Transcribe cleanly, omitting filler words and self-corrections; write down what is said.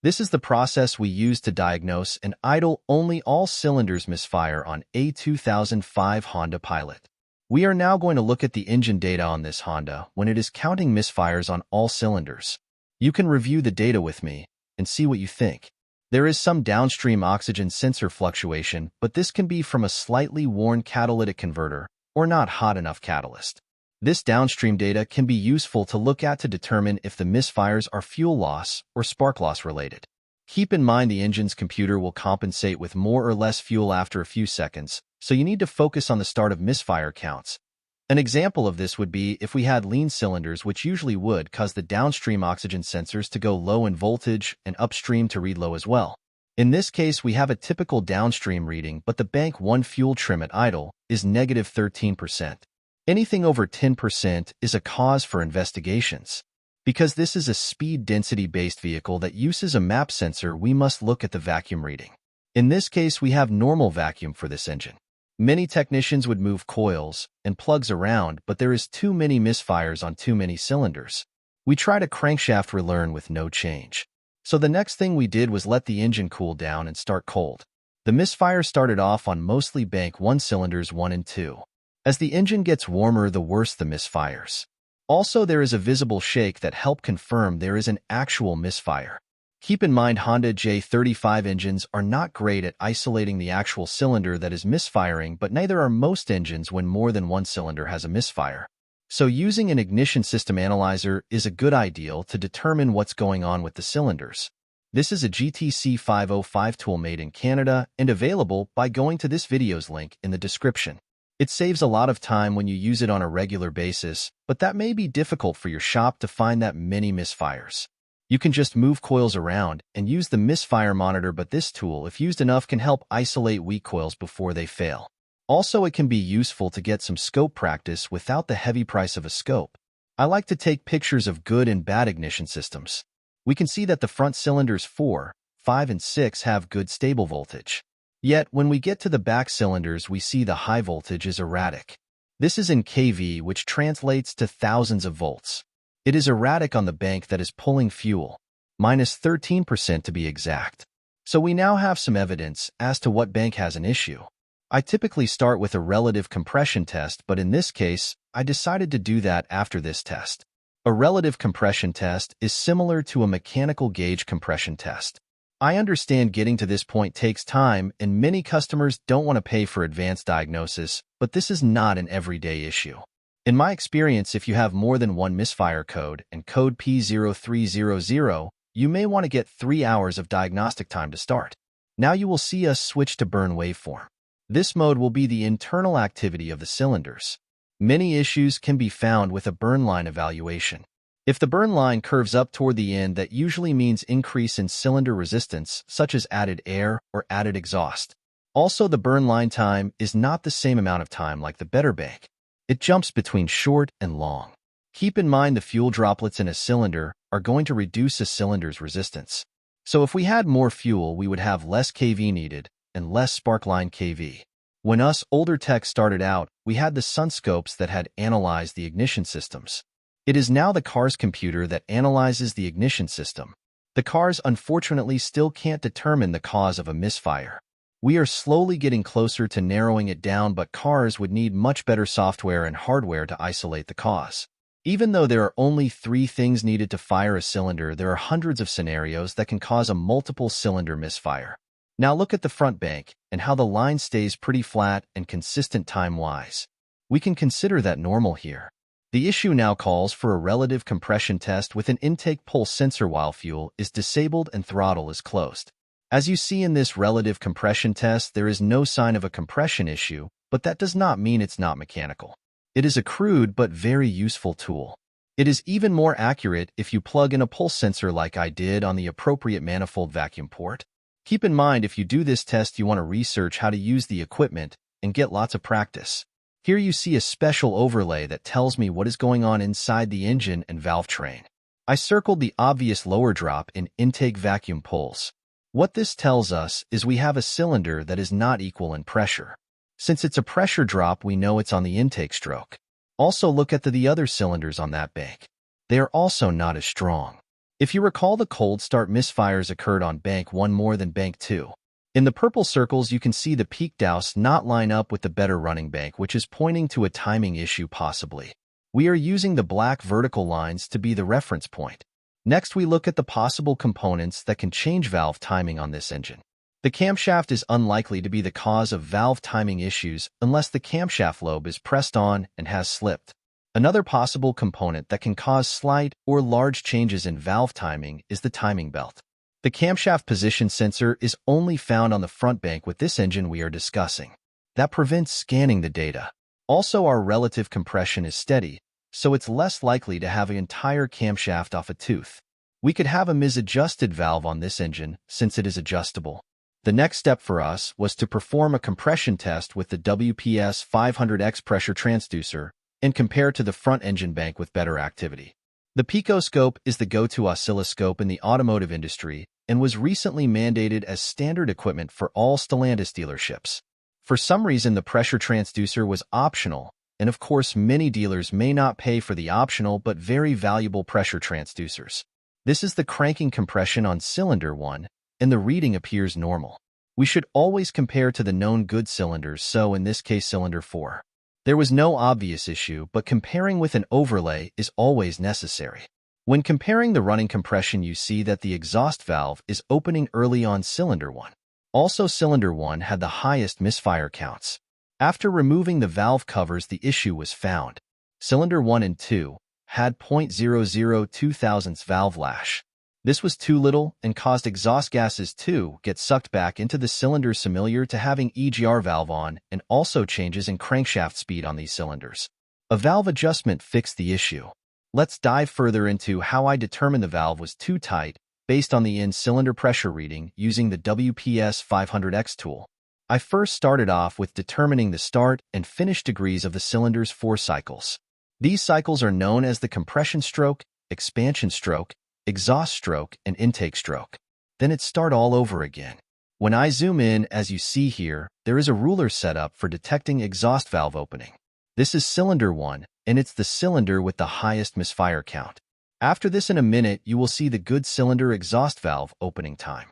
This is the process we use to diagnose an idle only all cylinders misfire on a 2005 Honda Pilot. We are now going to look at the engine data on this Honda when it is counting misfires on all cylinders. You can review the data with me and see what you think. There is some downstream oxygen sensor fluctuation, but this can be from a slightly worn catalytic converter or not hot enough catalyst. This downstream data can be useful to look at to determine if the misfires are fuel loss or spark loss related. Keep in mind the engine's computer will compensate with more or less fuel after a few seconds, so you need to focus on the start of misfire counts. An example of this would be if we had lean cylinders, which usually would cause the downstream oxygen sensors to go low in voltage and upstream to read low as well. In this case, we have a typical downstream reading, but the bank 1 fuel trim at idle is negative 13%. Anything over 10% is a cause for investigations. Because this is a speed density-based vehicle that uses a map sensor, we must look at the vacuum reading. In this case, we have normal vacuum for this engine. Many technicians would move coils and plugs around, but there is too many misfires on too many cylinders. We tried a crankshaft relearn with no change. So the next thing we did was let the engine cool down and start cold. The misfire started off on mostly bank 1 cylinders 1 and 2. As the engine gets warmer, the worse the misfires. Also, there is a visible shake that helps confirm there is an actual misfire. Keep in mind Honda J35 engines are not great at isolating the actual cylinder that is misfiring, but neither are most engines when more than one cylinder has a misfire. So using an ignition system analyzer is a good idea to determine what's going on with the cylinders. This is a GTC 505 tool made in Canada and available by going to this video's link in the description. It saves a lot of time when you use it on a regular basis, but that may be difficult for your shop to find that many misfires. You can just move coils around and use the misfire monitor, but this tool, if used enough, can help isolate weak coils before they fail. Also, it can be useful to get some scope practice without the heavy price of a scope. I like to take pictures of good and bad ignition systems. We can see that the front cylinders 4, 5, and 6 have good stable voltage. Yet, when we get to the back cylinders, we see the high voltage is erratic. This is in kV, which translates to thousands of volts. It is erratic on the bank that is pulling fuel, minus 13% to be exact. So we now have some evidence as to what bank has an issue. I typically start with a relative compression test, but in this case, I decided to do that after this test. A relative compression test is similar to a mechanical gauge compression test. I understand getting to this point takes time, and many customers don't want to pay for advanced diagnosis, but this is not an everyday issue. In my experience, if you have more than one misfire code and code P0300, you may want to get 3 hours of diagnostic time to start. Now you will see us switch to burn waveform. This mode will be the internal activity of the cylinders. Many issues can be found with a burn line evaluation. If the burn line curves up toward the end, that usually means increase in cylinder resistance, such as added air or added exhaust. Also, the burn line time is not the same amount of time like the better bank. It jumps between short and long. Keep in mind the fuel droplets in a cylinder are going to reduce a cylinder's resistance. So if we had more fuel, we would have less kV needed and less sparkline kV. When us older techs started out, we had the sunscopes that had analyzed the ignition systems. It is now the car's computer that analyzes the ignition system. The cars unfortunately still can't determine the cause of a misfire. We are slowly getting closer to narrowing it down, but cars would need much better software and hardware to isolate the cause. Even though there are only 3 things needed to fire a cylinder, there are hundreds of scenarios that can cause a multiple cylinder misfire. Now look at the front bank and how the line stays pretty flat and consistent time-wise. We can consider that normal here. The issue now calls for a relative compression test with an intake pulse sensor while fuel is disabled and throttle is closed. As you see in this relative compression test, there is no sign of a compression issue, but that does not mean it's not mechanical. It is a crude but very useful tool. It is even more accurate if you plug in a pulse sensor like I did on the appropriate manifold vacuum port. Keep in mind, if you do this test, you want to research how to use the equipment and get lots of practice. Here you see a special overlay that tells me what is going on inside the engine and valve train. I circled the obvious lower drop in intake vacuum pulls. What this tells us is we have a cylinder that is not equal in pressure. Since it's a pressure drop, we know it's on the intake stroke. Also look at the other cylinders on that bank. They are also not as strong. If you recall, the cold start misfires occurred on bank 1 more than bank 2. In the purple circles, you can see the peak dose not line up with the better running bank, which is pointing to a timing issue possibly. We are using the black vertical lines to be the reference point. Next, we look at the possible components that can change valve timing on this engine. The camshaft is unlikely to be the cause of valve timing issues unless the camshaft lobe is pressed on and has slipped. Another possible component that can cause slight or large changes in valve timing is the timing belt. The camshaft position sensor is only found on the front bank with this engine we are discussing. That prevents scanning the data. Also, our relative compression is steady, so it's less likely to have an entire camshaft off a tooth. We could have a misadjusted valve on this engine since it is adjustable. The next step for us was to perform a compression test with the WPS500X pressure transducer and compare to the front engine bank with better activity. The PICOSCOPE is the go-to oscilloscope in the automotive industry and was recently mandated as standard equipment for all Stellantis dealerships. For some reason, the pressure transducer was optional, and of course, many dealers may not pay for the optional but very valuable pressure transducers. This is the cranking compression on cylinder 1, and the reading appears normal. We should always compare to the known good cylinders, so in this case, cylinder 4. There was no obvious issue, but comparing with an overlay is always necessary. When comparing the running compression, you see that the exhaust valve is opening early on cylinder 1. Also, cylinder 1 had the highest misfire counts. After removing the valve covers, the issue was found. Cylinder 1 and 2 had 0.002 thousandths valve lash. This was too little and caused exhaust gases to get sucked back into the cylinder, similar to having EGR valve on, and also changes in crankshaft speed on these cylinders. A valve adjustment fixed the issue. Let's dive further into how I determined the valve was too tight based on the in-cylinder pressure reading using the WPS500X tool. I first started off with determining the start and finish degrees of the cylinder's 4 cycles. These cycles are known as the compression stroke, expansion stroke, exhaust stroke, and intake stroke. Then it start all over again. When I zoom in, as you see here, there is a ruler set up for detecting exhaust valve opening. This is cylinder 1, and it's the cylinder with the highest misfire count. After this, in a minute, you will see the good cylinder exhaust valve opening time.